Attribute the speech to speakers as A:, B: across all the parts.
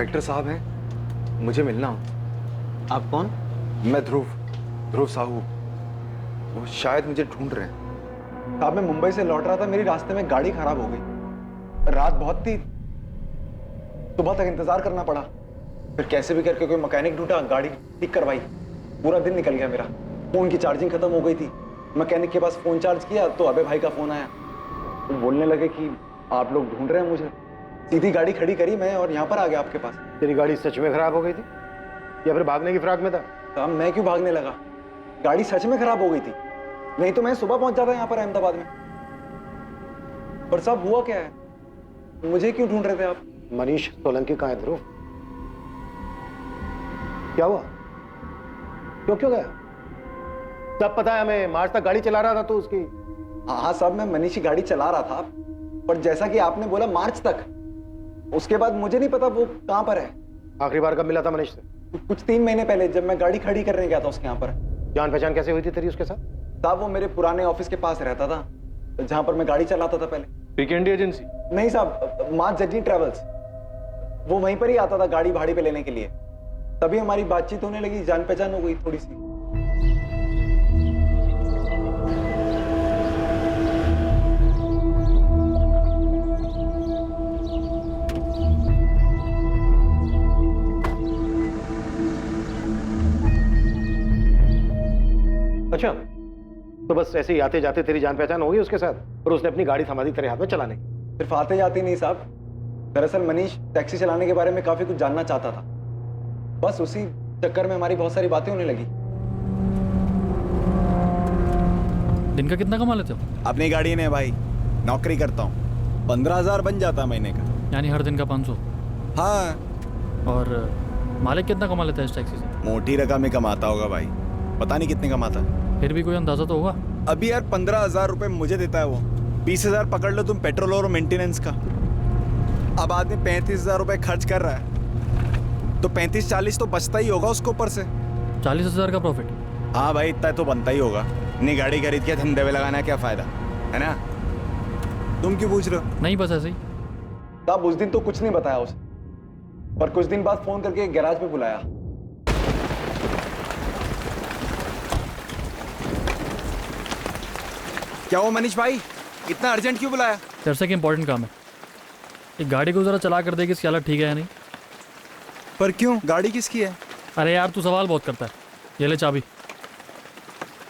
A: Inspector साहब हैं, मुझे मिलना हो।
B: आप कौन?
A: मैं ध्रुव साहू। वो शायद मुझे ढूंढ रहे हैं। साहब मैं मुंबई से लौट रहा था, मेरी रास्ते में गाड़ी खराब हो गई। रात बहुत थी, सुबह तक इंतजार करना पड़ा। फिर कैसे भी करके कोई मैकेनिक ढूंढा, गाड़ी ठीक करवाई। पूरा दिन निकल गया मेरा। फोन की चार्जिंग खत्म हो गई थी, मैकेनिक के पास फोन चार्ज किया तो अबे भाई का फोन आया। तो बोलने लगे कि आप लोग ढूंढ रहे हैं मुझे। सीधी गाड़ी खड़ी करी मैं और यहाँ पर आ गया आपके पास।
B: तेरी गाड़ी सच में खराब हो गई थी या फिर भागने की फिराक में था?
A: साहब मैं क्यों भागने लगा, गाड़ी सच में खराब हो गई थी, नहीं तो मैं सुबह पहुंच जाता यहाँ पर अहमदाबाद में। पर साहब हुआ क्या है, मुझे क्यों ढूंढ रहे थे आप?
B: मनीष सोलंकी कहाँ है ध्रुव? क्या हुआ? क्यों गया? सब पता है हमें, मार्च तक गाड़ी चला रहा था तो उसकी।
A: हाँ साहब मैं मनीष की गाड़ी चला रहा था, पर जैसा कि आपने बोला मार्च तक, उसके बाद मुझे नहीं पता वो कहाँ पर है।
B: आखिरी बार कब मिला था मनीष से?
A: कुछ 3 महीने पहले, जब मैं गाड़ी खड़ी करने गया था उसके यहाँ पर।
B: जान पहचान कैसे हुई थी तेरी उसके साथ?
A: साहब वो मेरे पुराने ऑफिस के पास रहता था, जहां पर मैं गाड़ी चलाता था पहले।
C: Weekend agency?
A: नहीं साहब, माँ जड्डी ट्रेवल्स। वो वहीं पर ही आता था गाड़ी भाड़े पे लेने के लिए। तभी हमारी बातचीत होने लगी, जान पहचान हो गई थोड़ी सी।
B: अच्छा, तो बस ऐसे ही आते जाते तेरी जान पहचान हो गई उसके साथ और उसने अपनी गाड़ी थमा दी तेरे हाथ में चलाने की?
A: सिर्फ आते जाते नहीं साहब, दरअसल मनीष टैक्सी चलाने के बारे में काफी कुछ जानना चाहता था। बस उसी चक्कर में हमारी बहुत सारी बातें होने लगी।
C: दिन का कितना कमा लेते हो?
D: अपनी गाड़ी ने भाई, नौकरी करता हूँ, 15,000 बन जाता महीने का।
C: यानी हर दिन का 500?
D: हाँ।
C: और मालिक कितना कमा लेता है इस टैक्सी से?
D: मोटी रकम ही कमाता होगा भाई, पता नहीं कितने कमाता है।
C: फिर भी कोई अंदाजा तो होगा?
D: अभी यार 15,000 रुपए मुझे देता है वो, 20,000 पकड़ लो तुम पेट्रोल और मेंटेनेंस का। अब आदमी 35,000 रुपए खर्च कर रहा है तो 35-40 तो बचता ही होगा उसको ऊपर से।
C: 40,000 का प्रॉफिट?
D: हाँ भाई, इतना तो बनता ही होगा। इतनी गाड़ी खरीद के धंधे में लगाना क्या फायदा है ना? तुम क्यों पूछ रहे हो?
C: नहीं, बस ऐसे ही।
A: साहब उस दिन तो कुछ नहीं बताया उसे, पर कुछ दिन बाद फोन करके गैराज पे बुलाया।
D: क्या हो मनीष भाई, इतना अर्जेंट क्यों बुलाया?
C: तेरे से इंपॉर्टेंट काम है। एक गाड़ी को जरा चला कर दे कि इसकी हालत ठीक है या नहीं।
D: पर क्यों, गाड़ी किसकी है?
C: अरे यार तू सवाल बहुत करता है। ये ले चाबी,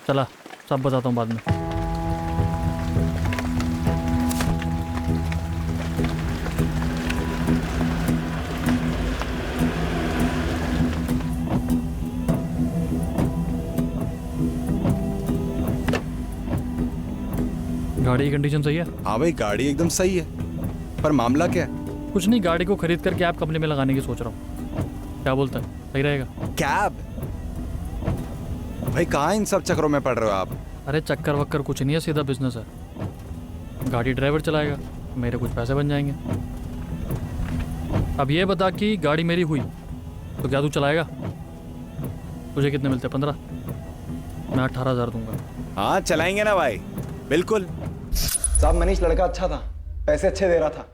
C: चला सब बताता हूँ बाद में। गाड़ी की कंडीशन सही है?
D: हाँ भाई गाड़ी एकदम सही है, पर मामला क्या है?
C: कुछ नहीं, गाड़ी को खरीद कर कैब कंपनी में लगाने की सोच रहा हूँ। क्या बोलता है, सही रहेगा?
D: कैब? भाई कहाँ इन सब चक्करों में पड़ रहे हो आप?
C: अरे चक्कर वक्कर कुछ नहीं है, सीधा बिजनेस है। गाड़ी ड्राइवर चलाएगा, मेरे कुछ पैसे बन जाएंगे। अब ये बता कि गाड़ी मेरी हुई तो क्या तू चलाएगा? तुझे कितने मिलते? 15? मैं 18,000 दूंगा।
D: हाँ चलाएंगे ना भाई, बिल्कुल।
A: साहब मनीष लड़का अच्छा था, पैसे अच्छे दे रहा था।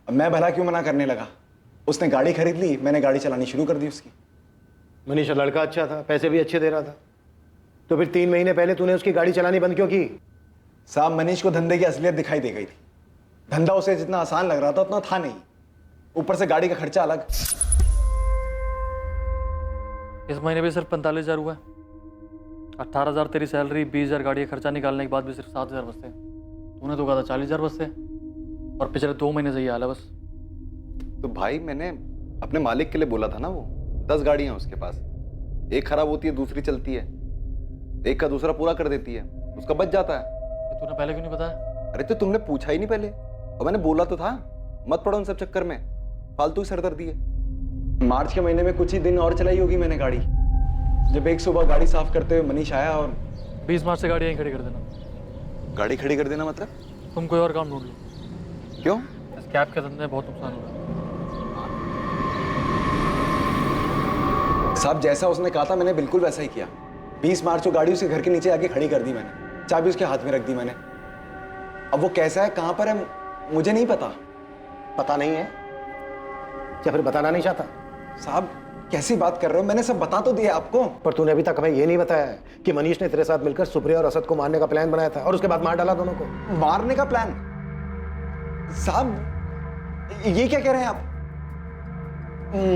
A: अब मैं भला क्यों मना करने लगा? उसने गाड़ी खरीद ली, मैंने गाड़ी चलानी शुरू कर दी उसकी।
B: मनीष लड़का अच्छा था, पैसे भी अच्छे दे रहा था, तो फिर 3 महीने पहले तूने उसकी गाड़ी चलानी बंद क्यों की?
A: साहब मनीष को धंधे की असलियत दिखाई दे गई थी। धंधा उसे जितना आसान लग रहा था उतना था नहीं, ऊपर से गाड़ी का खर्चा अलग।
C: इस महीने भी सिर्फ 45,000 हुआ है। 18,000 तेरी सैलरी, 20,000 गाड़ी का खर्चा निकालने के बाद भी सिर्फ 7,000 बचते हैं। तूने तो कहा था 40,000 बचते हैं, और पिछले 2 महीने से ये हाल है बस।
E: तो भाई मैंने अपने मालिक के लिए बोला था ना, वो 10 गाड़ियां उसके पास, एक खराब होती है दूसरी चलती है, एक का दूसरा पूरा कर देती है, उसका बच जाता है।
C: ये तूने पहले क्यों नहीं बताया?
E: अरे तो तुमने पूछा ही नहीं पहले, और मैंने बोला तो था मत पड़ो उन सब चक्कर में, फालतू की सरदर्दी है।
A: मार्च के महीने में कुछ ही दिन और चलाई होगी मैंने गाड़ी, जब एक सुबह गाड़ी साफ करते हुए मनीष आया और
C: 20 मार्च से गाड़ी यहीं खड़ी कर देना।
E: गाड़ी खड़ी कर देना मतलब?
C: तुम कोई और काम ढूंढ लो।
E: क्यों?
C: इस कैब के धंधे में बहुत नुकसान हो रहा है।
A: साहब जैसा उसने कहा था मैंने बिल्कुल वैसा ही किया। 20 मार्च को गाड़ी उसके घर के नीचे आके खड़ी कर दी मैंने, चाबी उसके हाथ में रख दी मैंने। अब वो कैसा है, कहां पर है, मुझे नहीं पता।
B: पता नहीं है या फिर बताना नहीं चाहता?
A: साहब कैसी बात कर रहे हो? मैंने सब बता तो दिया आपको।
B: पर तूने अभी तक हमें ये नहीं बताया है कि मनीष ने तेरे साथ मिलकर सुप्रिया और असद को मारने का प्लान बनाया था और उसके बाद मार डाला दोनों को।
A: मारने का प्लान? साहब ये क्या कह रहे हैं आप?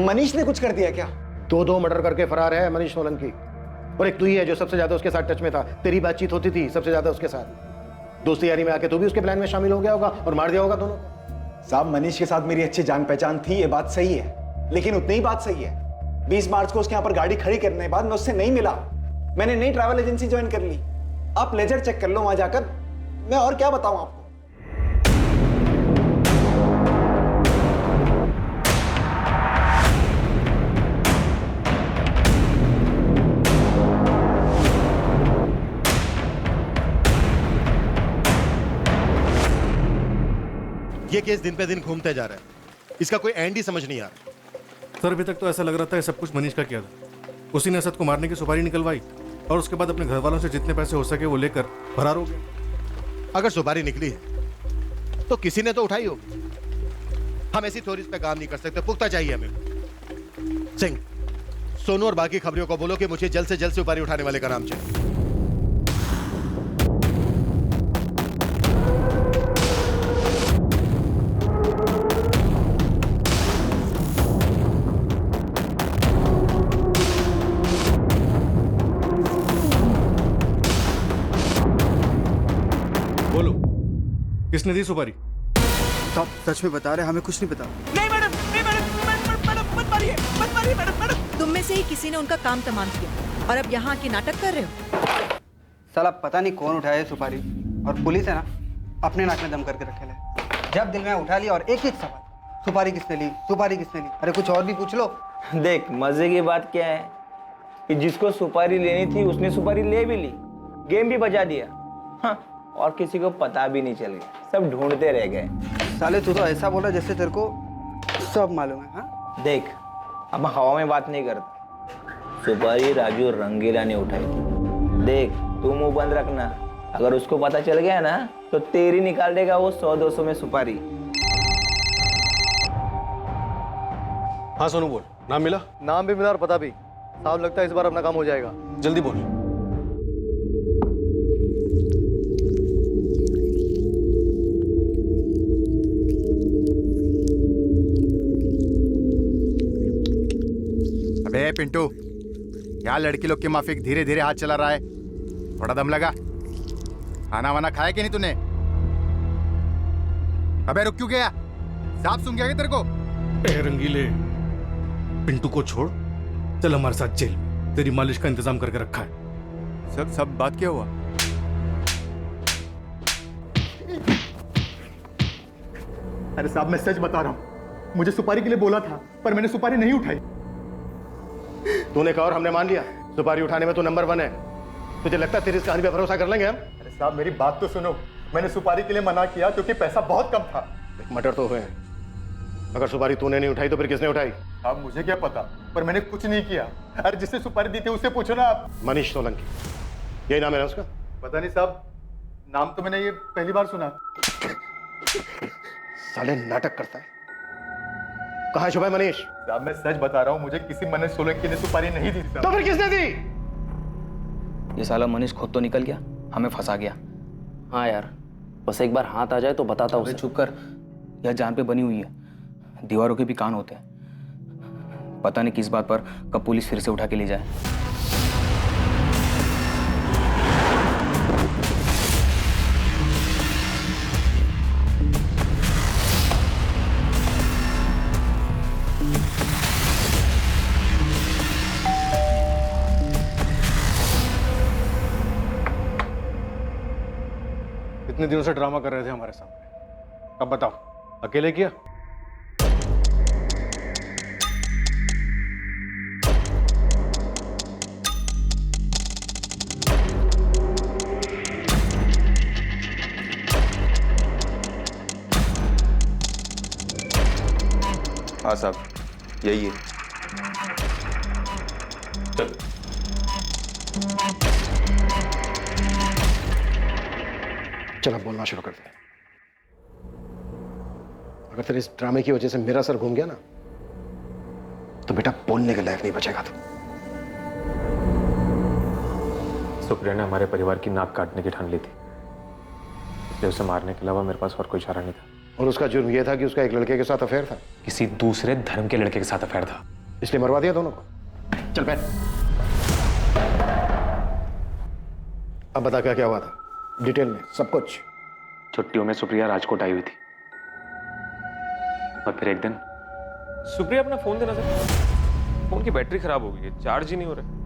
A: मनीष ने कुछ कर दिया क्या?
B: दो मर्डर करके फरार है मनीष सोलंकी, और एक तू ही है जो सबसे ज्यादा उसके साथ टच में था। तेरी बातचीत होती थी सबसे ज्यादा उसके साथ। दोस्ती यारी में आके तू भी उसके प्लान में शामिल हो गया होगा और मार दिया होगा दोनों को।
A: साहब मनीष के साथ मेरी अच्छी जान पहचान थी, ये बात सही है, लेकिन उतनी ही बात सही है 20 मार्च को उसके यहाँ पर गाड़ी खड़ी करने के बाद मैं उससे नहीं मिला। मैंने नई ट्रैवल एजेंसी ज्वाइन कर ली। आप लेजर चेक कर लो वहां जाकर, मैं और क्या बताऊं आपको।
F: ये केस दिन पे दिन घूमते जा रहा है, इसका कोई एंड ही समझ नहीं आ रहा।
G: सर अभी तक तो ऐसा लग रहा था कि सब कुछ मनीष का किया था। उसी ने असद को मारने की सुपारी निकलवाई और उसके बाद अपने घर वालों से जितने पैसे हो सके वो लेकर फरार हो गया।
F: अगर सुपारी निकली है तो किसी ने तो उठाई होगी। हम ऐसी थ्योरीज पे काम नहीं कर सकते, पुख्ता चाहिए हमें। सिंह, सोनू और बाकी खबरियों को बोलो कि मुझे जल्द से जल्द सुपारी उठाने वाले का नाम चाहिए।
G: बोलो किसने दी सुपारी?
H: साहब सच में बता रहे, हमें कुछ नहीं पता।
I: नहीं मैडम, नहीं मैडम, मैडम मत मारिए, मत मारिए मैडम।
J: तुम में से ही किसी ने उनका काम तमाम किया और अब यहाँ के नाटक कर रहे हो।
H: साला पता नहीं कौन उठाया सुपारी, और पुलिस है ना अपने नाक में दम करके रखे ले। जब दिल में उठा लिया और एक सवाल, सुपारी किसने ली, सुपारी किसने ली? अरे कुछ और भी पूछ लो।
I: देख मजे की बात क्या है कि जिसको सुपारी लेनी थी उसने सुपारी ले भी ली, गेम भी बजा दिया, हाँ, और किसी को पता भी नहीं चल गया, सब ढूंढते रह गए।
H: साले तू तो ऐसा बोला जैसे तेरे को सब मालूम है। हाँ
I: देख अब हवा में बात नहीं करता, सुपारी राजू रंगीला ने उठाई थी। देख तू मुंह बंद रखना, अगर उसको पता चल गया ना तो तेरी निकाल देगा वो 100-200 में सुपारी।
G: हाँ सोनू बोल, नाम मिला?
B: नाम भी मिला और पता भी। साहब लगता है इस बार अपना काम हो जाएगा।
G: जल्दी बोल।
K: अबे पिंटू, क्या लड़की लोग की माफिक धीरे धीरे हाथ चला रहा है? थोड़ा दम लगा। खाना वाना खाया कि नहीं तूने? अबे रुक क्यों गया? सांप सूंघ गया क्या तेरे को?
G: ए रंगीले, पिंटू को छोड़, चल हमारे साथ जेल में, तेरी मालिश का इंतजाम करके रखा है।
K: सब बात क्या हुआ?
L: अरे साहब मैं सच बता रहा हूँ, मुझे सुपारी के लिए बोला था पर मैंने सुपारी नहीं उठाई।
B: तूने कहा और हमने मान लिया। सुपारी उठाने में तू नंबर 1 है। तुझे लगता है तेरी इस कहानी पे भरोसा कर लेंगे हम?
L: अरे साहब मेरी बात तो सुनो, मैंने सुपारी के लिए मना किया क्योंकि पैसा बहुत कम था।
B: मर्डर तो हुए, अगर सुपारी तूने नहीं उठाई तो फिर किसने उठाई?
L: साहब मुझे क्या पता, पर मैंने कुछ नहीं किया। अरे जिससे सुपारी दी थी उससे पूछो ना आप।
B: मनीष सोलंकी, यही नाम है ना उसका?
L: पता नहीं साहब, नाम तो मैंने ये पहली बार सुना।
B: साले नाटक करता है। कहाँ छुपा है मनीष?
L: साहब मैं सच बता रहा हूँ, मुझे किसी मनीष सोलंकी ने सुपारी नहीं दी थी।
B: तो फिर किसने दी?
I: ये साला मनीष खुद तो निकल गया, हमें फंसा गया। हाँ यार, बस एक बार हाथ आ जाए तो बताता हूँ। चुप कर, यह जान पे बनी हुई है, दीवारों के भी कान होते हैं। पता नहीं किस बात पर कब पुलिस फिर से उठा के ले जाए।
G: इतने दिनों से ड्रामा कर रहे थे हमारे सामने, अब बताओ अकेले किया?
E: हाँ साहब यही है।
B: चल अब बोलना शुरू कर दे। अगर तेरे इस ड्रामे की वजह से मेरा सर घूम गया ना तो बेटा बोलने के लायक नहीं बचेगा तू।
M: सुप्रिया ने हमारे परिवार की नाक काटने की ठान ली थी, इसलिए उसे मारने के अलावा मेरे पास और कोई चारा नहीं था।
B: और उसका जुर्म यह था कि उसका एक लड़के के साथ अफेयर था।
M: किसी दूसरे धर्म के लड़के के साथ अफेयर था,
B: इसलिए मरवा दिया दोनों को। चल बैठ। अब बता क्या क्या हुआ था डिटेल में, सब कुछ।
M: छुट्टियों में सुप्रिया राजकोट आई हुई थी और फिर एक दिन
N: सुप्रिया अपना फोन देना सर, फोन की बैटरी खराब हो गई है, चार्ज ही नहीं हो रहा।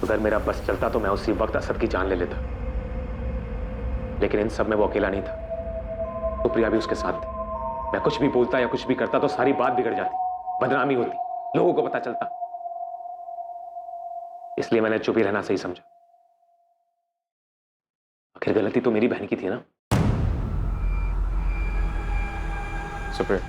M: अगर मेरा बस चलता तो मैं उसी वक्त असद की जान ले लेता, लेकिन इन सब में वो अकेला नहीं था, सुप्रिया भी उसके साथ थी। मैं कुछ भी बोलता या कुछ भी करता तो सारी बात बिगड़ जाती, बदनामी होती, लोगों को पता चलता। इसलिए मैंने चुप ही रहना सही समझा। आखिर गलती तो मेरी बहन की थी ना।
N: सुप्रिया,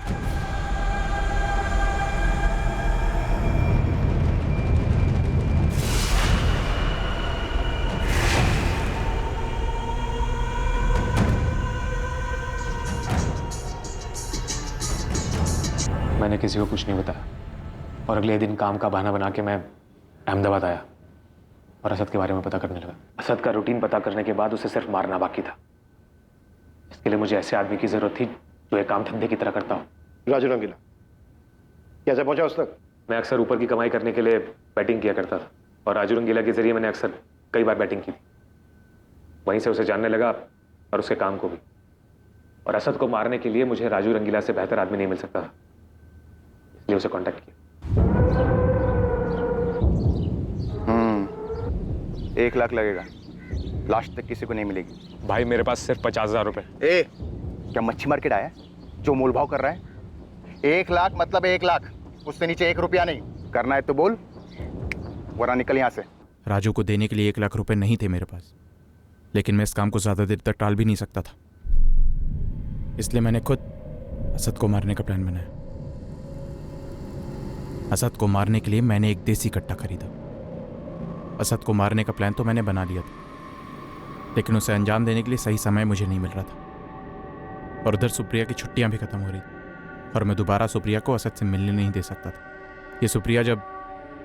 M: मैंने किसी को कुछ नहीं बताया और अगले दिन काम का बहाना बना के मैं अहमदाबाद आया और असद के बारे में पता करने लगा। असद का रूटीन पता करने के बाद उसे सिर्फ मारना बाकी था। इसके लिए मुझे ऐसे आदमी की जरूरत थी जो एक काम धंधे की तरह करता हो।
B: राजू रंगीला कैसे पहुंचा उस तक?
M: मैं अक्सर ऊपर की कमाई करने के लिए बैटिंग किया करता था और राजू रंगीला के जरिए मैंने अक्सर कई बार बैटिंग की थी। वहीं से उसे जानने लगा और उसके काम को भी। और असद को मारने के लिए मुझे राजू रंगीला से बेहतर आदमी नहीं मिल सकता था, इसलिए उसे कांटेक्ट किया।
K: 1 लाख लगेगा, लास्ट तक किसी को नहीं मिलेगी।
N: भाई मेरे पास सिर्फ 50,000 रुपए।
K: ए, क्या मच्छी मार्केट आया जो मोल भाव कर रहा है? 1 लाख मतलब 1 लाख, उससे नीचे 1 रुपया नहीं। करना है तो बोल, वरना निकल यहाँ से।
O: राजू को देने के लिए 1 लाख रुपए नहीं थे मेरे पास, लेकिन मैं इस काम को ज्यादा देर तक टाल भी नहीं सकता था, इसलिए मैंने खुद असद को मारने का प्लान बनाया। असद को मारने के लिए मैंने एक देसी कट्टा खरीदा। असद को मारने का प्लान तो मैंने बना लिया था, लेकिन उसे अंजाम देने के लिए सही समय मुझे नहीं मिल रहा था। और उधर सुप्रिया की छुट्टियां भी खत्म हो रही थी और मैं दोबारा सुप्रिया को असद से मिलने नहीं दे सकता था। ये सुप्रिया जब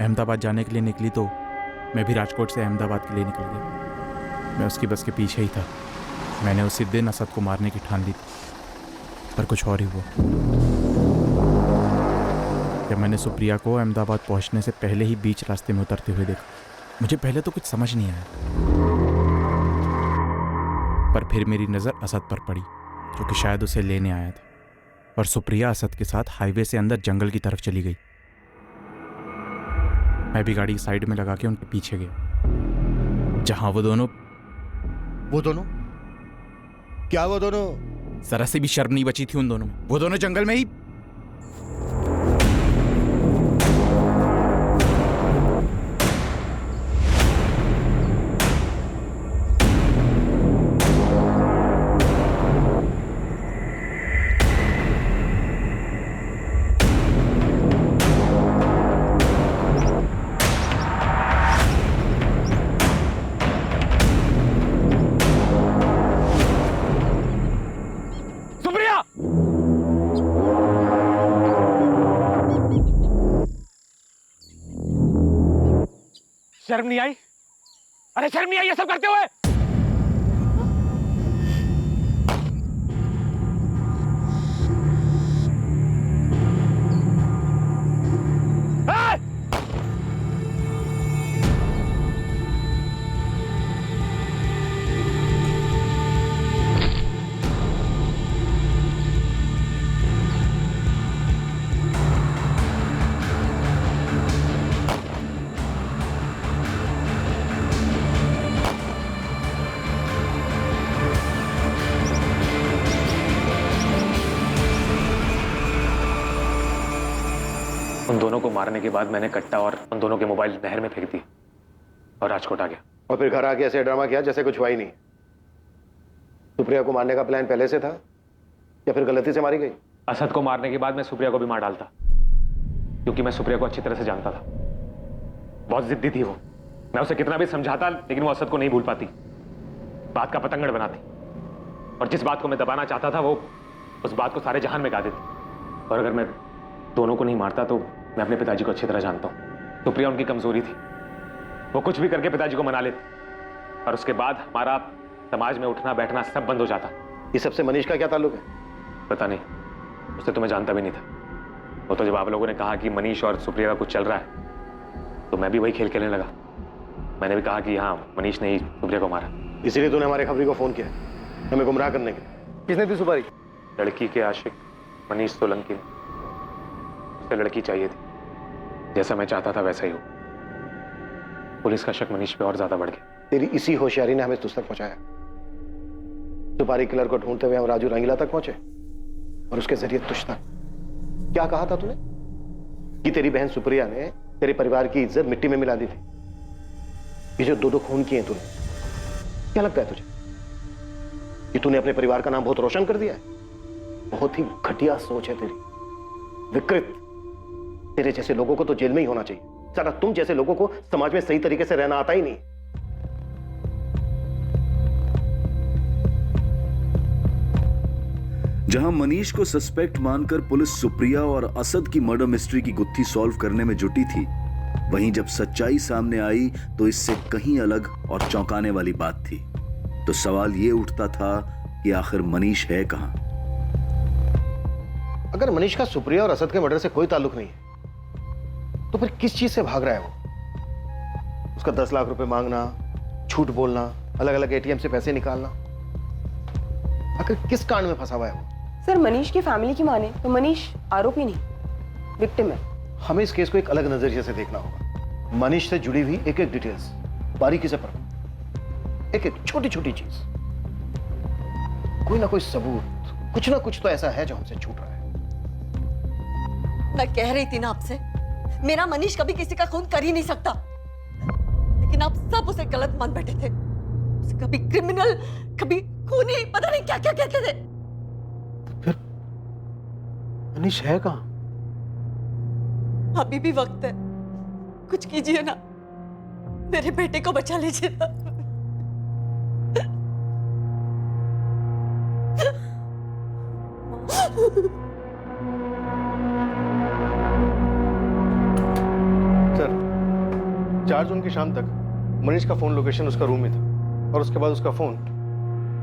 O: अहमदाबाद जाने के लिए निकली तो मैं भी राजकोट से अहमदाबाद के लिए निकल गया। मैं उसकी बस के पीछे ही था। मैंने उसी दिन असद को मारने की ठान ली थी, पर कुछ और ही हुआ। जब मैंने सुप्रिया को अहमदाबाद पहुंचने से पहले ही बीच रास्ते में उतरते हुए देखा, मुझे पहले तो कुछ समझ नहीं आया, पर फिर मेरी नज़र असद पर पड़ी, जो कि शायद उसे लेने आया था। और सुप्रिया असद के साथ हाईवे से अंदर जंगल की तरफ चली गई। मैं भी गाड़ी साइड में लगा के उनके पीछे गया, जहां वो दोनों
F: क्या वो दोनों?
O: जरा से भी शर्म नहीं बची थी उन दोनों में। वो दोनों जंगल में ही
N: शर्म नहीं आई? अरे शर्म नहीं आई ये सब करते हुए?
M: उन दोनों को मारने के बाद मैंने कट्टा और उन दोनों के मोबाइल नहर में फेंक दिए। और राजकोट आ गया।
B: और फिर घर आके ऐसे ड्रामा किया जैसे कुछ हुआ ही नहीं। सुप्रिया को मारने का प्लान पहले से था या फिर गलती से मारी गई?
M: असद को मारने के बाद मैं सुप्रिया को भी मार डालता, क्योंकि मैं सुप्रिया को अच्छी तरह से जानता था। बहुत जिद्दी थी वो। मैं उसे कितना भी समझाता लेकिन वो असद को नहीं भूल पाती, बात का पतंगड़ बनाती, और जिस बात को मैं दबाना चाहता था वो उस बात को सारे जहान में गा देती। और अगर मैं दोनों को नहीं मारता तो मैं अपने पिताजी को अच्छी तरह जानता हूँ। सुप्रिया उनकी कमजोरी थी, वो कुछ भी करके पिताजी को मना लेती और उसके बाद हमारा समाज में उठना बैठना सब बंद हो जाता।
B: ये सबसे मनीष का क्या ताल्लुक है?
M: पता नहीं, उससे तो मैं जानता भी नहीं था। वो तो जब आप लोगों ने कहा कि मनीष और सुप्रिया का कुछ चल रहा है तो मैं भी वही खेल खेलने लगा। मैंने भी कहा कि हाँ, मनीष ने ही सुप्रिया को मारा।
B: इसीलिए तूने हमारे खबरी को फोन किया हमें गुमराह करने के लिए? किसने दी सुपारी?
M: लड़की के आशिक मनीष सोलंकी ने। उसे लड़की चाहिए थी, जैसा मैं चाहता था वैसा ही हो। पुलिस का शक मनीष पे और ज्यादा बढ़ गया।
B: तेरी इसी होशियारी ने हमें तुझ तक पहुंचाया। सुपारी किलर को ढूंढते हुए हम राजू रंगीला तक पहुंचे और उसके जरिए तुझ तक। क्या कहा था तूने? कि तेरी बहन सुप्रिया ने तेरे परिवार की इज्जत मिट्टी में मिला दी थी। ये जो दो खून किए तूने, क्या लगता है तुझे कि तूने अपने परिवार का नाम बहुत रोशन कर दिया है? बहुत ही घटिया सोच है तेरी, विकृत। तेरे जैसे लोगों को तो जेल में ही होना चाहिए। साला तुम जैसे लोगों को समाज में सही तरीके से रहना आता ही नहीं।
P: जहां मनीष को सस्पेक्ट मानकर पुलिस सुप्रिया और असद की मर्डर मिस्ट्री की गुत्थी सॉल्व करने में जुटी थी, वहीं जब सच्चाई सामने आई तो इससे कहीं अलग और चौंकाने वाली बात थी। तो सवाल यह उठता था कि आखिर मनीष है कहां?
B: अगर मनीष का सुप्रिया और असद के मर्डर से कोई ताल्लुक नहीं है तो फिर किस चीज से भाग रहा है वो? उसका 10 लाख रुपए मांगना, झूठ बोलना, अलग अलग एटीएम से पैसे निकालना, आखिर किस कांड में फंसा हुआ है वो?
Q: सर, मनीष की फैमिली की माने तो मनीष आरोपी नहीं, विक्टिम है।
B: हमें इस केस को एक अलग नजरिए से देखना होगा। मनीष से जुड़ी हुई एक एक डिटेल्स बारीकी से पढ़ो, एक एक छोटी छोटी चीज, कोई ना कोई सबूत, कुछ ना कुछ तो ऐसा है जो हमसे छूट रहा है।
R: मैं कह रही थी ना आपसे, मेरा मनीष कभी किसी का खून कर ही नहीं सकता, लेकिन आप सब उसे गलत मान बैठे थे। उसे कभी क्रिमिनल, कभी खूनी, पता नहीं क्या क्या कहते थे।
B: फिर मनीष है कहां?
R: अभी भी वक्त है, कुछ कीजिए ना, मेरे बेटे को बचा लीजिए ना।
F: सर, 4 जून की शाम तक मनीष का फोन लोकेशन उसका रूम में था और उसके बाद उसका फोन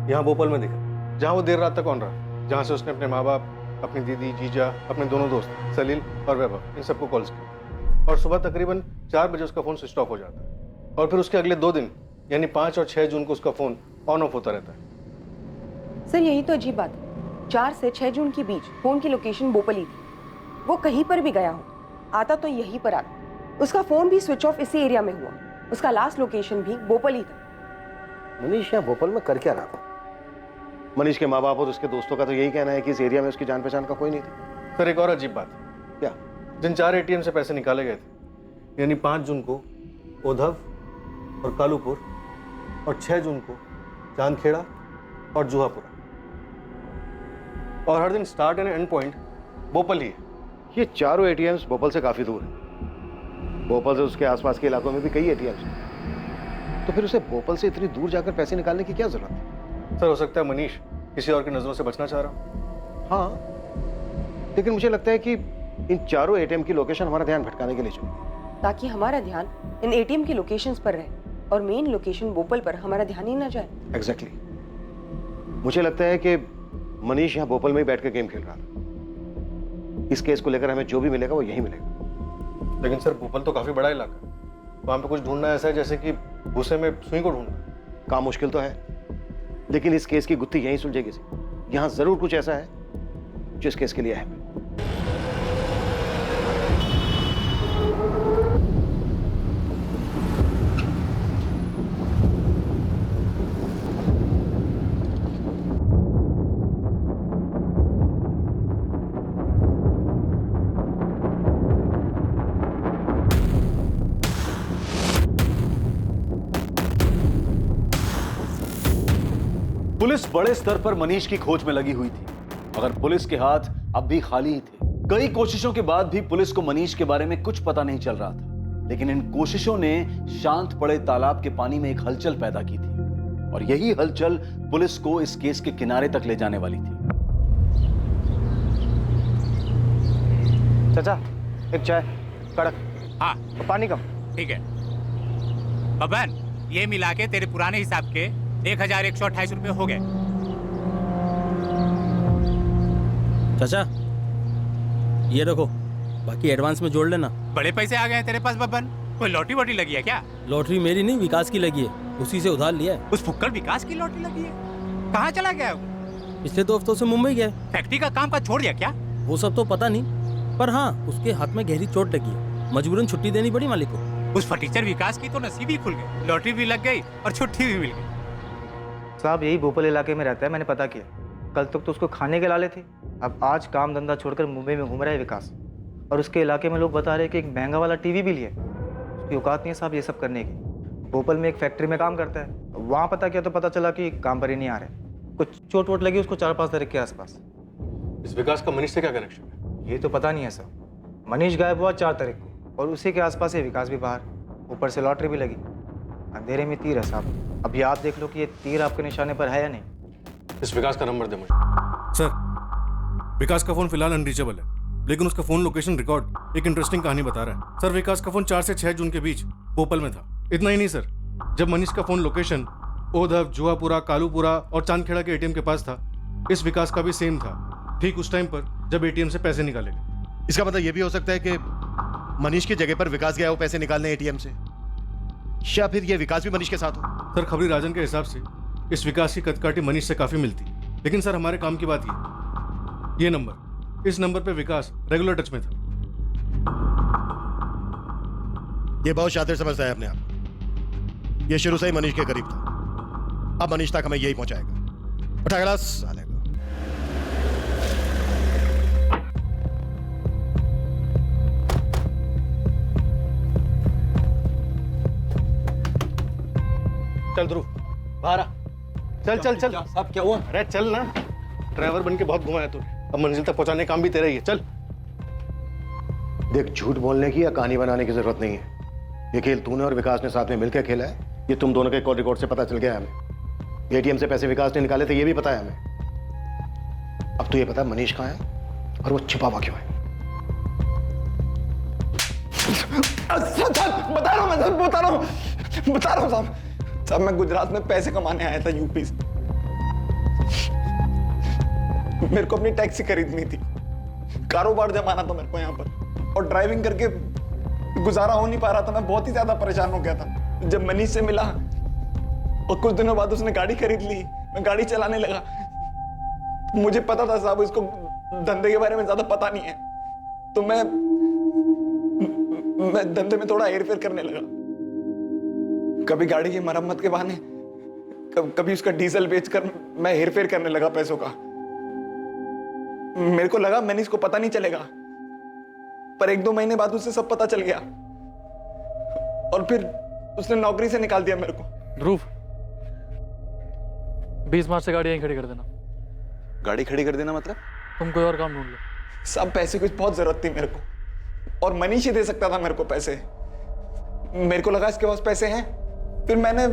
F: यहाँ भोपाल में दिखा, जहाँ वो देर रात तक ऑन रहा, जहाँ से उसने अपने माँ बाप, अपनी दीदी, जीजा, अपने दोनों दोस्त सलील और वैभव, इन सबको कॉल्स किए। और सुबह तकरीबन 4 बजे उसका फोन स्विच ऑफ हो जाता है और फिर उसके अगले 2 दिन यानी 5 और 6 जून को उसका फोन ऑन ऑफ होता रहता है।
Q: सर, यही तो अजीब बात है। 4 से 6 जून के बीच फोन की लोकेशन भोपाल ही थी। वो कहीं पर भी गया हो, आता तो यहीं पर आता। उसका फोन भी स्विच ऑफ इसी एरिया में हुआ। उसका लास्ट लोकेशन भी भोपाल ही था।
B: मनीष यहाँ भोपाल में कर क्या रहा था? मनीष के माँ बाप और उसके दोस्तों का तो यही कहना है कि इस एरिया में उसकी जान पहचान का कोई नहीं था।
F: सर, एक और अजीब बात।
B: क्या?
F: जिन 4 एटीएम से पैसे निकाले गए थे, यानी 5 जून को ओधव और कालूपुर और 6 जून को चांदखेड़ा और जुहापुरा, और हर दिन start and end point Bhopal ही है।
B: ये चारों एटीएम्स भोपाल से काफी दूर हैं। भोपाल से उसके आसपास के इलाकों में भी कई एटीएम्स हैं। तो फिर उसे भोपाल से इतनी दूर जाकर पैसे निकालने की क्या जरूरत है?
F: सर, हो सकता है मनीष किसी और की नजरों से बचना चाह रहा हो।
B: हाँ, लेकिन मुझे लगता है कि इन चारों एटीएम की लोकेशन हमारा ध्यान भटकाने के लिए चुनी,
Q: ताकि हमारा ध्यान इन एटीएम की लोकेशंस पर रहे और मेन लोकेशन भोपाल पर हमारा ध्यान ही ना जाए।
B: एग्जैक्टली। मुझे लगता है कि मनीष यहाँ भोपाल में ही बैठ कर गेम खेल रहा था। इस केस को लेकर हमें जो भी मिलेगा वो यही मिलेगा।
F: लेकिन सर, भोपाल तो काफी बड़ा इलाका है, वहां पे कुछ ढूंढना ऐसा है जैसे कि भूसे में सुई को ढूंढना।
B: काम मुश्किल तो है, लेकिन इस केस की गुत्थी यहीं सुलझेगी। यहां जरूर कुछ ऐसा है जो इस केस के लिए है।
P: पुलिस बड़े स्तर पर मनीष की खोज में लगी हुई थी, मगर पुलिस के हाथ अब भी खाली ही थे। कई कोशिशों के बाद भी पुलिस को मनीष के बारे में कुछ पता नहीं चल रहा था, लेकिन इन कोशिशों ने शांत पड़े तालाब के पानी में एक हलचल पैदा की थी, और यही हलचल पुलिस को इस केस के किनारे तक ले जाने वाली थी।
B: चाचा, एक चाय कड़क।
S: हाँ,
B: पानी कम।
S: ठीक है बबन, ये मिला के तेरे पुराने हिसाब के 1128 रुपए हो गए।
T: चाचा ये रखो, बाकी एडवांस में जोड़ लेना।
S: बड़े पैसे आ गए हैं तेरे पास बबन। कोई लॉटरी वोटरी लगी है क्या?
T: लॉटरी मेरी नहीं, विकास की लगी है, उसी से उधार लिया है।
S: उस फुक्कड़ विकास की लॉटरी लगी है? कहाँ चला गया वो?
T: पिछले 2 हफ्तों से मुंबई गया।
S: फैक्ट्री का काम का छोड़ दिया क्या?
T: वो सब तो पता नहीं, पर हाँ उसके हाथ में गहरी चोट लगी है, मजबूरन छुट्टी देनी पड़ी मालिक को।
S: उस फटीचर विकास की तो नसीब ही खुल गई, लॉटरी भी लग गई और छुट्टी भी मिल गई।
U: साहब यही भोपाल इलाके में रहता है, मैंने पता किया। कल तक तो उसको खाने के लाले थे, अब आज काम धंधा छोड़कर मुंबई में घूम रहा है विकास। और उसके इलाके में लोग बता रहे हैं कि एक महंगा वाला टीवी भी लिया। उसकी औकात नहीं है साहब ये सब करने की। भोपाल में एक फैक्ट्री में काम करता है, वहाँ पता किया तो पता चला कि काम पर ही नहीं आ रहे। कुछ चोट वोट लगी उसको 4-5 तारीख के आसपास।
G: इस विकास का मनीष से क्या कनेक्शन है?
U: ये तो पता नहीं है सर। मनीष गायब हुआ 4 तारीख को, और उसी के आसपास है विकास भी बाहर, ऊपर से लॉटरी भी लगी। अंधेरे में तीर है साहब। अभी आप देख लो कि ये तीर आपके निशाने पर है या नहीं।
G: इस विकास का नंबर दे मुझे। सर, विकास का फोन फिलहाल अनरीचेबल है, लेकिन उसका फोन लोकेशन रिकॉर्ड एक इंटरेस्टिंग कहानी बता रहा है। सर, विकास का फोन 4 से 6 जून के बीच भोपाल में था। इतना ही नहीं सर, जब मनीष का फोन लोकेशन ओधव, जुआपुरा, कालूपुरा और चांदखेड़ा के एटीएम के पास था, इस विकास का भी सेम था, ठीक उस टाइम पर जब एटीएम से पैसे निकाले गए।
F: इसका मतलब यह भी हो सकता है कि मनीष की जगह पर विकास गया वो पैसे निकालने एटीएम से, या फिर ये विकास भी मनीष के साथ हो।
G: सर, खबरी राजन के हिसाब से इस विकास की कदकाठी मनीष से काफी मिलती, लेकिन सर हमारे काम की बात ये नंबर, इस नंबर पे विकास रेगुलर टच में था।
F: ये बहुत शातिर समझता है अपने आप। ये शुरू से ही मनीष के करीब था, अब मनीष तक हमें यही पहुंचाएगा। उठा गिलास साले को।
G: चल ध्रुव, बाहर आ। चल चल चल। साहब क्या हुआ? अरे चल ना, ड्राइवर बन के बहुत घुमाया तूने, अब मंजिल तक पहुंचाने का काम भी तेरा ही है। चल।
B: देख, झूठ बोलने की या कहानी बनाने की जरूरत नहीं है। ये खेल तूने और विकास ने साथ में मिलकर खेला है, ये तुम दोनों के कॉल रिकॉर्ड से पता चल गया है हमें। एटीएम से पैसे विकास ने निकाले थे, ये भी पता है हमें। अब तो ये पता है मनीष कहाँ है और वो छिपा हुआ क्यों है।
A: बता रहा हूँ साहब, मैं गुजरात में पैसे कमाने आया था यूपी से। मेरे को अपनी टैक्सी खरीदनी थी, कारोबार जमाना था मेरे को यहाँ पर, और ड्राइविंग करके गुजारा हो नहीं पा रहा था। मैं बहुत ही ज्यादा परेशान हो गया था। जब मनीष से मिला और कुछ दिनों बाद उसने गाड़ी खरीद ली, मैं गाड़ी चलाने लगा। मुझे पता था साहब इसको धंधे के बारे में ज्यादा पता नहीं है, तो मैं धंधे में थोड़ा हेर फेर करने लगा। कभी गाड़ी की मरम्मत के बहाने, कभी उसका डीजल बेचकर मैं हेर फेर करने लगा पैसों का। मेरे को लगा मनीष को पता नहीं चलेगा, पर 1-2 महीने बाद उसे सब पता चल गया, और फिर उसने नौकरी से निकाल दिया मेरे को।
C: ध्रुव, 20 मार्च से गाड़ी यहीं खड़ी कर देना।
E: गाड़ी खड़ी कर देना मतलब?
C: तुम कोई और काम ढूंढ लो।
A: सब पैसे की बहुत जरूरत थी मेरे को, और मनीष ही दे सकता था मेरे को पैसे। मेरे को लगा इसके पास पैसे हैं, फिर मैंने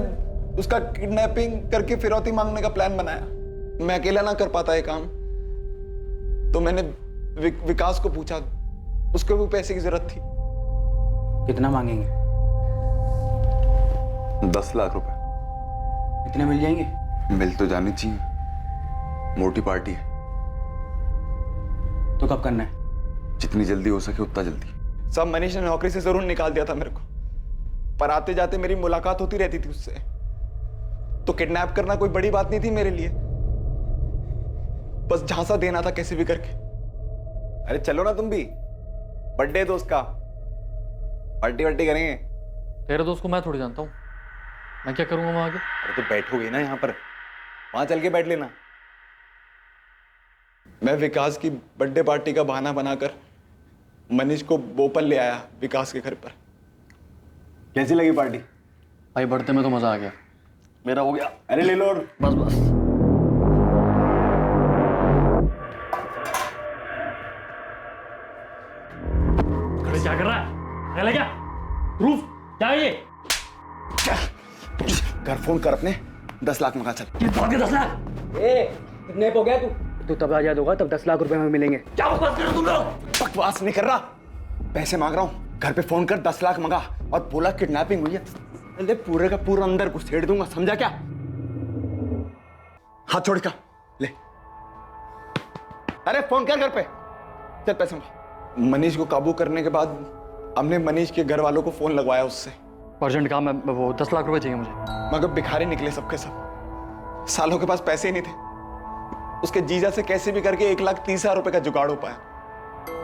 A: उसका किडनैपिंग करके फिरौती मांगने का प्लान बनाया। मैं अकेला ना कर पाता ये काम, तो मैंने विकास को पूछा, उसको भी पैसे की जरूरत थी।
I: कितना मांगेंगे?
E: 10 लाख रुपए।
I: इतने मिल जाएंगे?
E: मिल तो जानी चाहिए, मोटी पार्टी है।
I: तो कब करना है?
E: जितनी जल्दी हो सके उतना जल्दी।
A: सब मनीष ने नौकरी से जरूर निकाल दिया था मेरे को, पर आते जाते मेरी मुलाकात होती रहती थी उससे, तो किडनैप करना कोई बड़ी बात नहीं थी मेरे लिए। बस झांसा देना था कैसे भी करके।
E: अरे चलो ना तुम भी, बर्थडे दोस्त का, पार्टी वार्टी करेंगे।
C: तेरे दोस्त को मैं थोड़ी जानता हूँ, मैं क्या करूंगा वहां आगे?
E: अरे तो बैठोगे ना यहाँ पर, वहां चल के बैठ लेना।
A: मैं विकास की बर्थडे पार्टी का बहाना बनाकर मनीष को भोपाल ले आया विकास के घर पर।
E: कैसी लगी पार्टी?
C: भाई बर्थडे में तो मजा आ गया।
E: मेरा हो गया। अरे ले लो।
C: बस बस। चाहिए
E: घर फोन कर अपने, 10 लाख मंगा चल।
C: किस बात के 10 लाख?
I: कितने हो गया तू तब आजाद होगा तब 10 लाख रुपए हमें मिलेंगे।
C: क्या बकवास कर रहे हो तुम लोग?
E: बकवास नहीं कर रहा, पैसे मांग रहा हूँ। घर पे फोन कर 10 लाख मंगा और बोला किडनैपिंग हुई है। अरे पूरे का पूरा अंदर घुसेड़ दूंगा, समझा क्या? हाथ छोड़ का ले। अरे फोन कर घर पे, चल पैसे मंगा। मनीष को काबू करने के बाद हमने मनीष के घर वालों को फोन लगवाया उससे।
C: अर्जेंट काम है, वो 10 लाख रुपए चाहिए मुझे।
E: मगर भिखारी निकले सबके सब, सालों के पास पैसे ही नहीं थे। उसके जीजा से कैसे भी करके 1,30,000 रुपए का जुगाड़ हो पाया,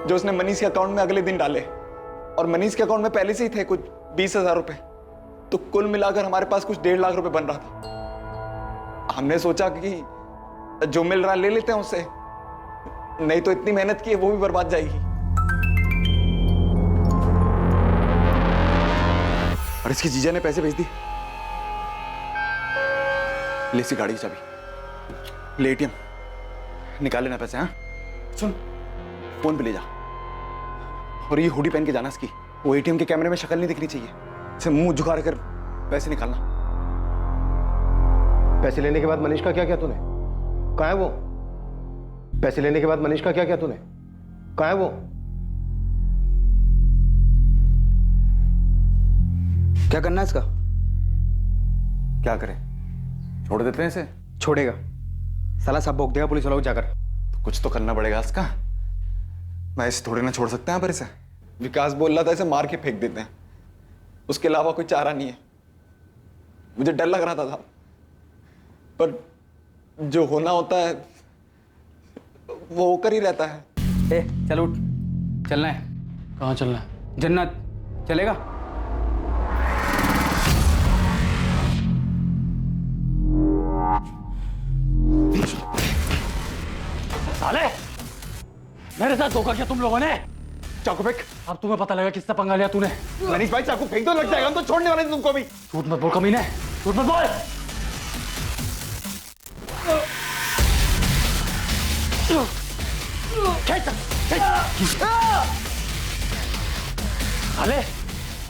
E: जो उसने मनीष के अकाउंट में अगले दिन डाले। और मनीष के अकाउंट में पहले से ही थे कुछ 20,000 रुपए। तो कुल मिलाकर हमारे पास कुछ 1.5 लाख रुपए बन रहा था। हमने सोचा कि जो मिल रहा ले लेते हैं उससे, नहीं तो इतनी मेहनत की है वो भी बर्बाद जाएगी। और इसकी जीजा ने पैसे भेज दी। ले सी गाड़ी की चाबी, ले एटीएम निकाल लेना पैसे। हाँ सुन, फोन पे ले जा और ये हुडी पहन के जाना इसकी। वो एटीएम के कैमरे में शक्ल नहीं दिखनी चाहिए, इसे मुंह झुका कर पैसे निकालना।
B: पैसे लेने के बाद मनीष का क्या किया तूने? कहाँ है वो? पैसे लेने के बाद मनीष का क्या किया तूने? कहाँ है वो?
H: क्या करना है इसका?
E: क्या करें, छोड़ देते हैं इसे?
H: छोड़ेगा साला, सब भोग देगा पुलिस वालों को जाकर।
E: तो कुछ तो करना पड़ेगा इसका। मैं इसे थोड़ी ना छोड़ सकते हैं पर इसे। विकास बोल रहा था इसे मार के फेंक देते हैं, उसके अलावा कोई चारा नहीं है। मुझे डर लग रहा था पर जो होना होता है वो होकर ही रहता है।
I: चल उठ, चलना है।
C: कहाँ चलना है?
I: जन्नत चलेगा?
C: साले, मेरे साथ धोखा किया तुम लोगों ने।
E: चाकू फेंक।
C: अब तुम्हें पता लगा किससे पंगा लिया तूने।
E: मनीष भाई चाकू फेंक दो, लग जाएगा, हम तो छोड़ने वाले थे तुमको भी।
C: झूठ मत बोल कमीने, झूठ मत बोल। साले,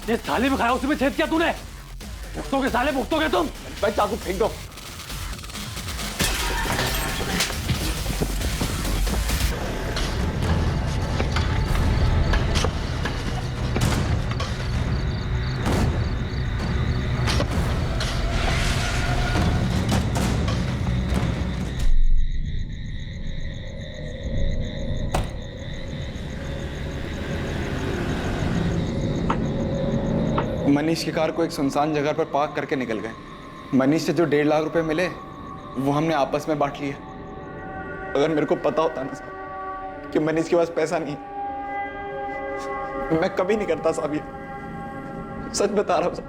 C: ये थाली में खाया उसी में छेद किया तूने। भुगतोगे साले, भुगतोगे तुम।
E: भाई चाकू फेंक दो। मनीष की कार को एक सुनसान जगह पर पार्क करके निकल गए। मनीष से जो 1.5 लाख रुपए मिले वो हमने आपस में बांट लिए। अगर मेरे को पता होता ना साहब कि मनीष के पास पैसा नहीं है, मैं कभी नहीं करता साहब। ये सच बता रहा हूं साहब,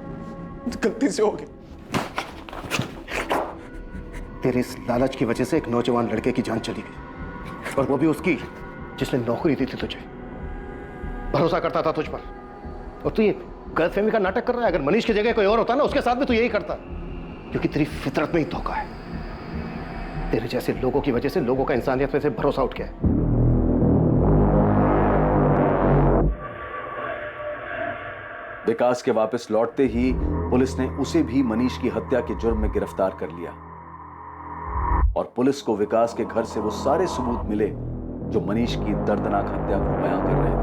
E: गलती से हो गया।
B: तेरे इस लालच की वजह से एक नौजवान लड़के की जान चली गई, और वो भी उसकी जिसने नौकरी दी थी तुझे, भरोसा करता था तुझ पर। और तू ये गलतफहमी का नाटक कर रहा है। अगर मनीष की जगह कोई और होता ना, उसके साथ भी तू यही करता, क्योंकि तेरी फितरत में ही धोखा है। तेरे जैसे लोगों की वजह से लोगों का इंसानियत में से भरोसा उठ गया है।
P: विकास के वापस लौटते ही पुलिस ने उसे भी मनीष की हत्या के जुर्म में गिरफ्तार कर लिया, और पुलिस को विकास के घर से वो सारे सबूत मिले जो मनीष की दर्दनाक हत्या को बयां कर रहे थे।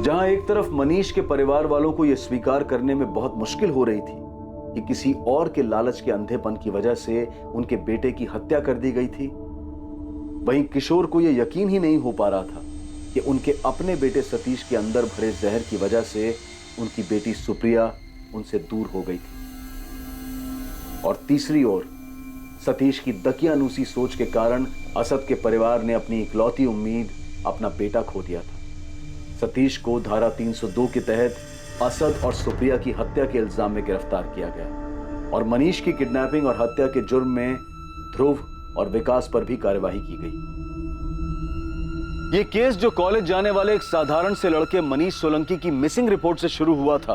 P: जहां एक तरफ मनीष के परिवार वालों को यह स्वीकार करने में बहुत मुश्किल हो रही थी कि किसी और के लालच के अंधेपन की वजह से उनके बेटे की हत्या कर दी गई थी, वहीं किशोर को यह यकीन ही नहीं हो पा रहा था कि उनके अपने बेटे सतीश के अंदर भरे जहर की वजह से उनकी बेटी सुप्रिया उनसे दूर हो गई थी। और तीसरी ओर सतीश की दकियानूसी सोच के कारण असद के परिवार ने अपनी इकलौती उम्मीद, अपना बेटा खो दिया था। सतीश को धारा 302 के तहत असद और सुप्रिया की हत्या के इल्जाम में गिरफ्तार किया गया, और मनीष की किडनैपिंग और हत्या के जुर्म में ध्रुव और विकास पर भी कार्यवाही की गई। यह केस जो कॉलेज जाने वाले एक साधारण से लड़के मनीष सोलंकी की मिसिंग रिपोर्ट से शुरू हुआ था,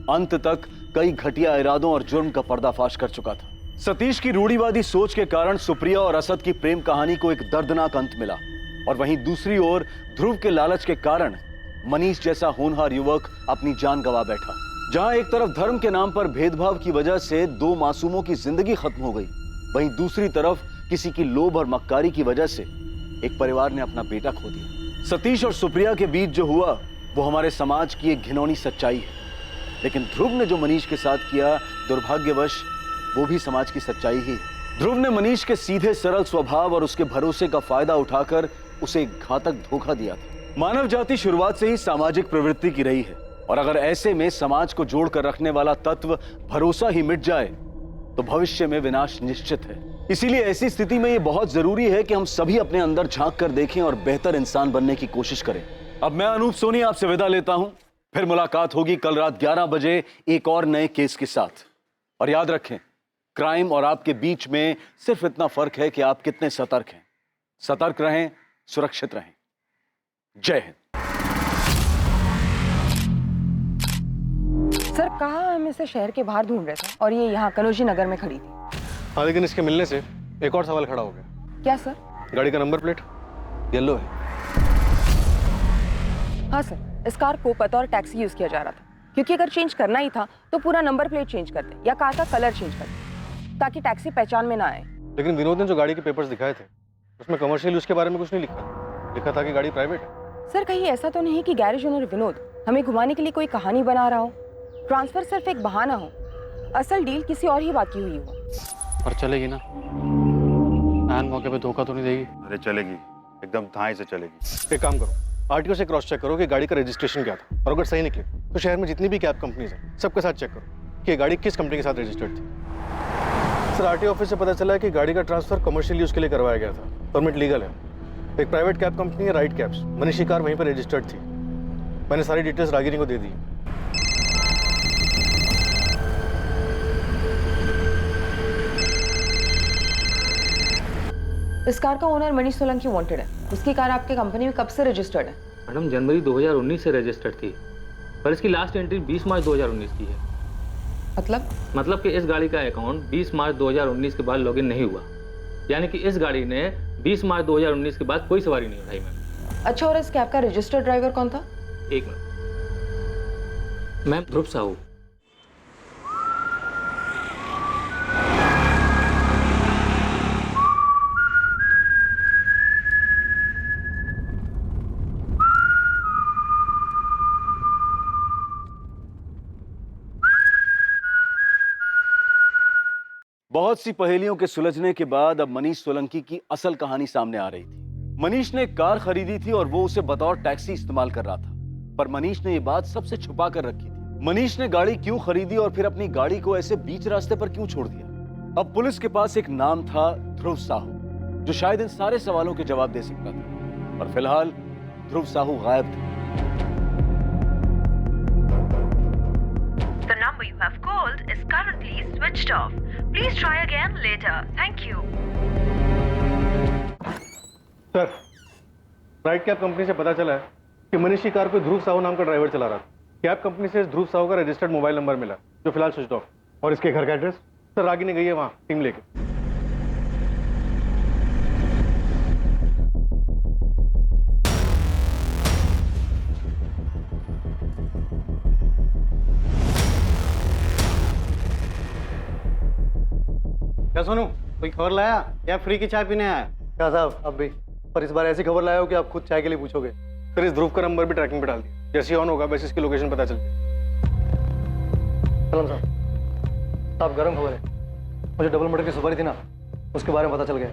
P: अंत तक कई घटिया इरादों और जुर्म का पर्दाफाश कर चुका था। सतीश की रूढ़िवादी सोच के कारण सुप्रिया और असद की प्रेम कहानी को एक दर्दनाक अंत मिला, और वहीं दूसरी ओर ध्रुव के लालच के कारण मनीष जैसा होनहार युवक अपनी जान गंवा बैठा। जहां एक तरफ धर्म के नाम पर भेदभाव की वजह से 2 मासूमों की जिंदगी खत्म हो गई, वहीं दूसरी तरफ किसी की लोभ और मक्कारी की वजह से एक परिवार ने अपना बेटा खो दिया। सतीश और सुप्रिया के बीच जो हुआ वो हमारे समाज की एक घिनौनी सच्चाई है, लेकिन ध्रुव ने जो मनीष के साथ किया, दुर्भाग्यवश वो भी समाज की सच्चाई ही है। ध्रुव ने मनीष के सीधे सरल स्वभाव और उसके भरोसे का फायदा उठाकर उसे एक घातक धोखा दिया था। मानव जाति शुरुआत से ही सामाजिक प्रवृत्ति की रही है, और अगर ऐसे में समाज को जोड़कर रखने वाला तत्व भरोसा ही मिट जाए तो भविष्य में विनाश निश्चित है। इसीलिए ऐसी स्थिति में यह बहुत जरूरी है कि हम सभी अपने अंदर झांक कर देखें और बेहतर इंसान बनने की कोशिश करें। अब मैं अनूप सोनी आपसे विदा लेता हूं, फिर मुलाकात होगी कल रात 11 बजे एक और नए केस के साथ। और याद रखें, क्राइम और आपके बीच में सिर्फ इतना फर्क है कि आप कितने सतर्क हैं। सतर्क रहें, सुरक्षित रहें। जय हिंद।
Q: सर, कहाँ हम इसे शहर के बाहर ढूंढ रहे थे और ये यहाँ कनौजी नगर में खड़ी थी।
F: हाँ, लेकिन इसके मिलने से एक और सवाल खड़ा हो गया।
Q: क्या सर?
F: गाड़ी का नंबर प्लेट येलो है।
Q: हाँ सर, इस कार को पता और टैक्सी यूज किया जा रहा था, क्योंकि अगर चेंज करना ही था तो पूरा नंबर प्लेट चेंज करते या कार का कलर चेंज करते, ताकि टैक्सी पहचान में ना आए।
F: लेकिन विनोद ने जो गाड़ी के पेपर्स दिखाए थे उसमें कमर्शियल यूज के बारे में कुछ नहीं लिखा था कि गाड़ी प्राइवेट है।
Q: सर, कहीं ऐसा तो नहीं कि गैरेज ओनर विनोद हमें घुमाने के लिए कोई कहानी बना रहा हो? ट्रांसफर सिर्फ एक बहाना हो, असल डील किसी और ही बात की हुई हो।
C: पर चलेगी ना? एन मौके पे धोखा तो नहीं देगी?
F: अरे चलेगी, एकदम धाई से चलेगी। एक काम करो, आरटीओ से क्रॉस चेक करो कि गाड़ी का रजिस्ट्रेशन क्या था, और अगर सही निकले तो शहर में जितनी भी कैब कंपनीज हैं सबके साथ चेक करो कि ये गाड़ी किस कंपनी के साथ रजिस्टर्ड थी। सर, आरटीओ ऑफिस से पता चला है कि गाड़ी का ट्रांसफर कमर्शियल यूज के लिए करवाया गया था, परमिट लीगल है। एक प्राइवेट कैब कंपनी है राइट कैब्स, मनीष की कार वहीं पर रजिस्टर्ड थी। मैंने सारी डिटेल्स रागिनी को दे दी।
Q: इस कार का ओनर मनीष सोलंकी वांटेड है। उसकी कार आपके कंपनी में कब से रजिस्टर्ड है?
I: मैडम, जनवरी 2019 से रजिस्टर्ड थी, पर इसकी लास्ट एंट्री 20 मार्च 2019 की है।
Q: मतलब
I: कि इस गाड़ी का अकाउंट 20 मार्च 2019 के बाद लॉगिन नहीं हुआ, यानी कि इस गाड़ी ने 20 मार्च 2019 के बाद कोई सवारी नहीं उठाई मैम।
Q: अच्छा, और इस कैब का रजिस्टर्ड ड्राइवर कौन था?
I: एक मिनट मैम, ध्रुव साहू।
P: बहुत सी पहेलियों के सुलझने के बाद अब मनीष सोलंकी की असल कहानी सामने आ रही थी। मनीष ने कार खरीदी थी और वो उसे बतौर टैक्सी इस्तेमाल कर रहा था, पर मनीष ने ये बात सबसे छुपा कर रखी थी। मनीष ने गाड़ी क्यों खरीदी और फिर अपनी गाड़ी को ऐसे बीच रास्ते पर क्यों छोड़ दिया? अब पुलिस के पास एक नाम था, ध्रुव साहू, जो शायद इन सारे सवालों के जवाब दे सकता था, और फिलहाल ध्रुव साहू गायब थे।
D: The number you have called is currently switched off. Please try again later. Thank you.
F: Sir, right cab company से पता चला है कि मनीष की कार कोई ध्रुव साहू नाम का ड्राइवर चला रहा था। कैब कंपनी से ध्रुव साहू का रजिस्टर्ड मोबाइल नंबर मिला, जो फिलहाल स्विच ऑफ। और इसके घर का एड्रेस? सर, रागिनी गई है वहाँ टीम लेके।
L: क्या सोनू, कोई खबर लाया या फ्री की चाय पीने आया? क्या साहब, अब भी, पर इस बार ऐसी खबर लाया हो कि आप खुद चाय के लिए पूछोगे।
F: फिर इस ध्रुव का नंबर भी ट्रैकिंग पे डाल दिया, जैसे ऑन होगा वैसे इसकी लोकेशन पता चल जाएगी।
L: सलाम साहब, साहब गर्म खबर है, मुझे डबल मर्डर की सुपारी थी ना, उसके बारे में पता चल गया।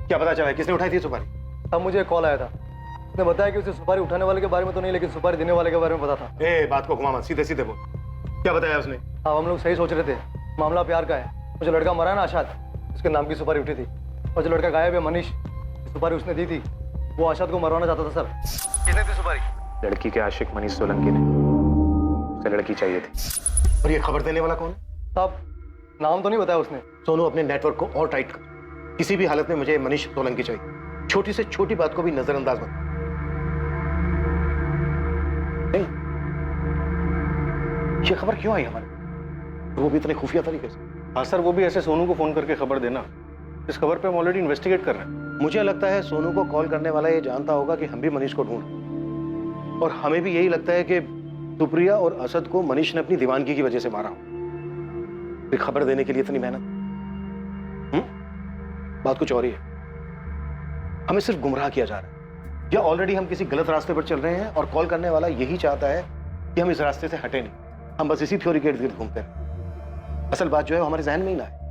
F: क्या पता चला है? किसने उठाई थी सुपारी?
L: साहब, मुझे एक कॉल आया था, उसने बताया कि उसे सुपारी उठाने वाले के बारे में तो नहीं, लेकिन सुपारी देने वाले के बारे में पता था।
F: बात को घुमा मत, सीधे सीधे बोल, क्या बताया उसने?
L: हाँ, हम लोग सही सोच रहे थे, मामला प्यार का है। मुझे लड़का मरा है ना आशाद, उसके नाम की सुपारी उठी थी, और जो लड़का गायब है मनीष, सुपारी उसने दी थी, वो आशाद को मरवाना चाहता था। सर, किसने दी सुपारी?
M: लड़की के आशिक मनीष सोलंकी ने, उसे लड़की चाहिए थी।
F: और ये खबर देने वाला कौन है?
L: साहब, नाम तो नहीं बताया उसने।
B: सोनू, अपने नेटवर्क को और टाइट कर। किसी भी हालत में मुझे मनीष सोलंकी चाहिए, छोटी से छोटी बात को भी नजरअंदाज मत। नहीं, ये खबर क्यों आई हमारे, वो भी इतने खुफिया तरीके से?
F: हाँ सर, वो भी ऐसे सोनू को फोन करके खबर देना। इस खबर पे हम ऑलरेडी इन्वेस्टिगेट कर रहे हैं।
B: मुझे लगता है सोनू को कॉल करने वाला ये जानता होगा कि हम भी मनीष को ढूंढ, और हमें भी यही लगता है कि सुप्रिया और असद को मनीष ने अपनी दीवानगी की वजह से मारा। फिर खबर देने के लिए इतनी मेहनत। बात कुछ और ही है। हमें सिर्फ गुमराह किया जा रहा है, या ऑलरेडी हम किसी गलत रास्ते पर चल रहे हैं और कॉल करने वाला यही चाहता है कि हम इस रास्ते से हटे नहीं, हम बस इसी थ्योरी के इर्द गिर्द घूमते हैं। असल बात जो है वो हमारे जहन में ही ना है।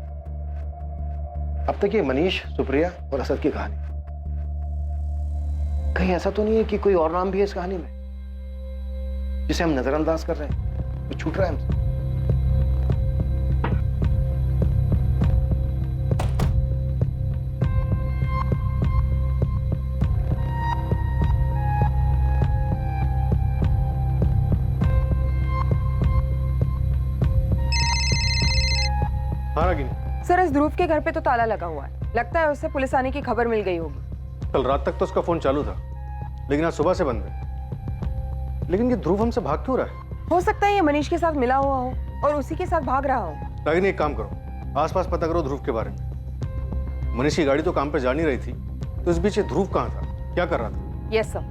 B: अब तक ये मनीष, सुप्रिया और असद की कहानी, कहीं ऐसा तो नहीं है कि कोई और नाम भी है इस कहानी में जिसे हम नजरअंदाज कर रहे हैं, कुछ छूट रहा है हमसे?
G: हाँ रागिनी,
Q: सर, इस ध्रुव के घर पे तो ताला लगा हुआ है। लगता है उससे पुलिस आने की खबर मिल गई होगी।
G: कल रात तक तो उसका फोन चालू था, लेकिन आज सुबह से बंद है। लेकिन ये ध्रुव हमसे भाग क्यों रहा है?
Q: हो सकता है ये मनीष के साथ मिला हुआ हो और उसी के साथ भाग रहा हो।
G: रागिनी, एक काम करो, आसपास पता करो ध्रुव के बारे में। मनीष की गाड़ी तो काम पे जा नहीं रही थी, तो इस बीच ये ध्रुव कहाँ था, क्या कर रहा था?
Q: Yes sir.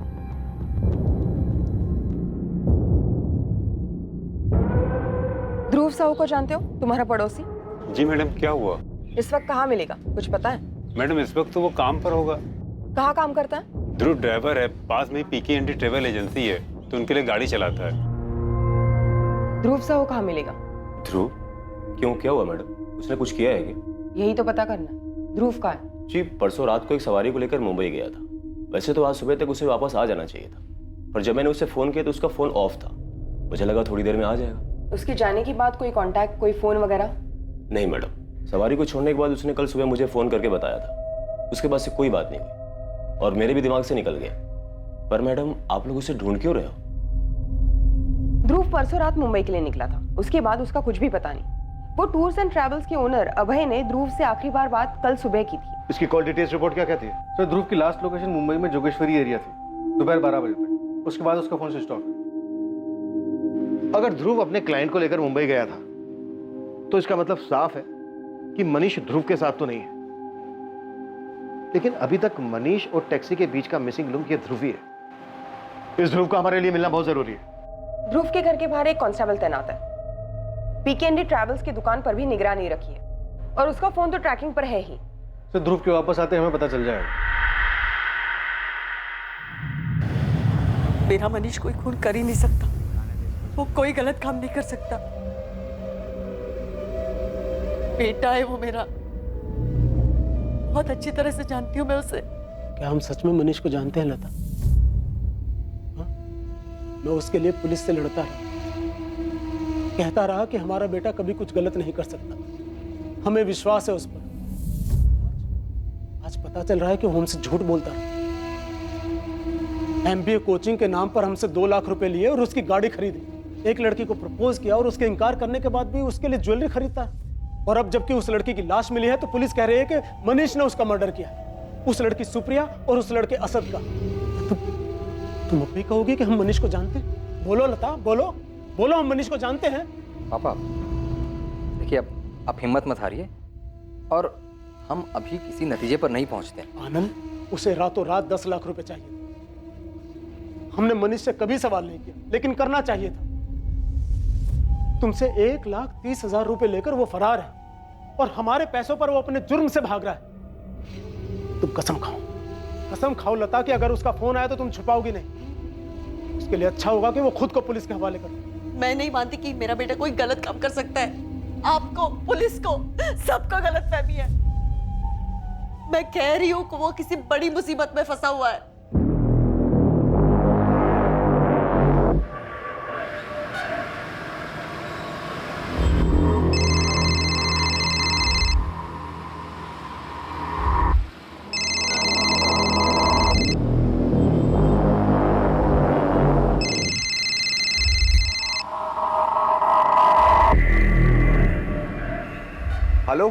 Q: ध्रुव साहू को जानते हो, तुम्हारा पड़ोसी?
J: जी मैडम, क्या हुआ?
Q: इस वक्त कहाँ मिलेगा, कुछ पता है?
J: मैडम इस वक्त तो वो काम पर होगा।
Q: कहाँ काम करता है?
J: ध्रुव ड्राइवर है, पास में पीके एंटी ट्रेवल एजेंसी है, तो उनके लिए गाड़ी चलाता है।
Q: ध्रुव साहू कहाँ मिलेगा?
V: ध्रुव? क्यों, क्या हुआ मैडम? उसने कुछ किया है क्या?
Q: यही तो पता करना है। ध्रुव कहाँ है?
V: जी, परसों रात को एक सवारी को लेकर मुंबई गया था। वैसे तो आज सुबह तक उसे वापस आ जाना चाहिए था, पर जब मैंने उसे फोन किया तो उसका फोन ऑफ था। मुझे लगा थोड़ी देर में आ जाएगा।
Q: उसके जाने के बाद कोई कांटेक्ट, कोई फोन वगैरह?
V: नहीं मैडम, सवारी को छोड़ने के बाद उसने कल सुबह मुझे फोन करके बताया था। उसके बाद से कोई बात नहीं हुई और मेरे भी दिमाग से निकल गया। पर मैडम, आप लोग उसे ढूंढ क्यों रहे हो?
Q: ध्रुव परसों रात मुंबई के लिए निकला था, उसके बाद उसका कुछ भी पता नहीं। वो टूर्स एंड ट्रैवल्स के ओनर अभय ने ध्रुव से आखिरी बार बात कल सुबह की थी।
B: इसकी कॉल डिटेल्स रिपोर्ट क्या कहती है?
G: सर, ध्रुव की लास्ट लोकेशन मुंबई में जोगेश्वरी एरिया थी, दोपहर 12 बजे तक। उसके बाद उसका फोन स्विच ऑफ है।
B: अगर ध्रुव अपने क्लाइंट को लेकर मुंबई गया था तो इसका मतलब साफ है कि मनीष ध्रुव के साथ तो नहीं है। लेकिन अभी तक मनीष और टैक्सी के बीच का मिसिंग लिंक ये ध्रुव ही है। इस ध्रुव का हमारे लिए मिलना बहुत जरूरी है।
Q: ध्रुव के घर के बाहर एक कांस्टेबल तैनात है। पीकेएनडी ट्रैवल्स की दुकान पर भी निगरानी रखी है और उसका फोन तो ट्रैकिंग पर है ही।
G: सर, ध्रुव के वापस आते हमें पता चल जाएगा।
R: मेरा मनीष कोई खून कर ही नहीं सकता, वो कोई गलत काम नहीं कर सकता। बेटा है वो मेरा, बहुत अच्छी तरह से जानती हूँ मैं उसे।
W: क्या हम सच में मनीष को जानते हैं लता? हाँ? मैं उसके लिए पुलिस से लड़ता रहा, कहता रहा कि हमारा बेटा कभी कुछ गलत नहीं कर सकता, हमें विश्वास है उस पर। आज पता चल रहा है कि वो हमसे झूठ बोलता रहा। MBA कोचिंग के नाम पर हमसे 2 लाख रुपए लिए और उसकी गाड़ी खरीदी। एक लड़की को प्रपोज किया और उसके इनकार करने के बाद भी उसके लिए ज्वेलरी खरीदता है। और अब जबकि उस लड़की की लाश मिली है तो पुलिस कह रही है कि मनीष ने उसका मर्डर किया है, उस लड़की सुप्रिया और उस लड़के असद का। तुम अब भी कहोगे कि हम मनीष को जानते हैं? बोलो लता, बोलो बोलो, हम मनीष को जानते हैं।
X: पापा देखिए, अब आप हिम्मत मत हारिए और हम अभी किसी नतीजे पर नहीं पहुंचते।
W: आनंद, उसे रातों रात 10 लाख रुपए चाहिए। हमने मनीष से कभी सवाल नहीं किया, लेकिन करना चाहिए था। तुमसे 1,30,000 रुपए लेकर वो फरार है और हमारे पैसों पर वो अपने जुर्म से भाग रहा है। तुम कसम खाओ लता कि अगर उसका फोन आया तो तुम छुपाओगी नहीं। उसके लिए अच्छा होगा कि वो खुद को पुलिस के हवाले करे।
R: मैं नहीं मानती कि मेरा बेटा कोई गलत काम कर सकता है। आपको, पुलिस को, सबको गलतफहमी है। मैं कह रही हूँ कि वो किसी बड़ी मुसीबत में फंसा हुआ है।
A: हेलो,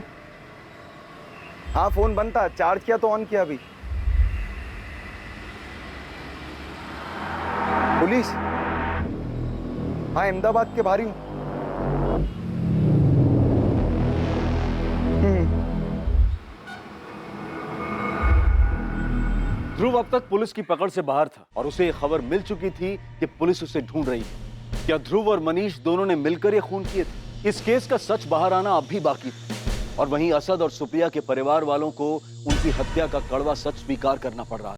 A: हाँ फोन बंद था, चार्ज किया तो ऑन किया अभी। पुलिस? हाँ, अहमदाबाद के बाहर ही हूँ।
P: ध्रुव अब तक पुलिस की पकड़ से बाहर था और उसे ये खबर मिल चुकी थी कि पुलिस उसे ढूंढ रही है। क्या ध्रुव और मनीष दोनों ने मिलकर ये खून किए थे? इस केस का सच बाहर आना अब भी बाकी था और वहीं असद और सुप्रिया के परिवार वालों को उनकी हत्या का कड़वा सच स्वीकार करना पड़ रहा था।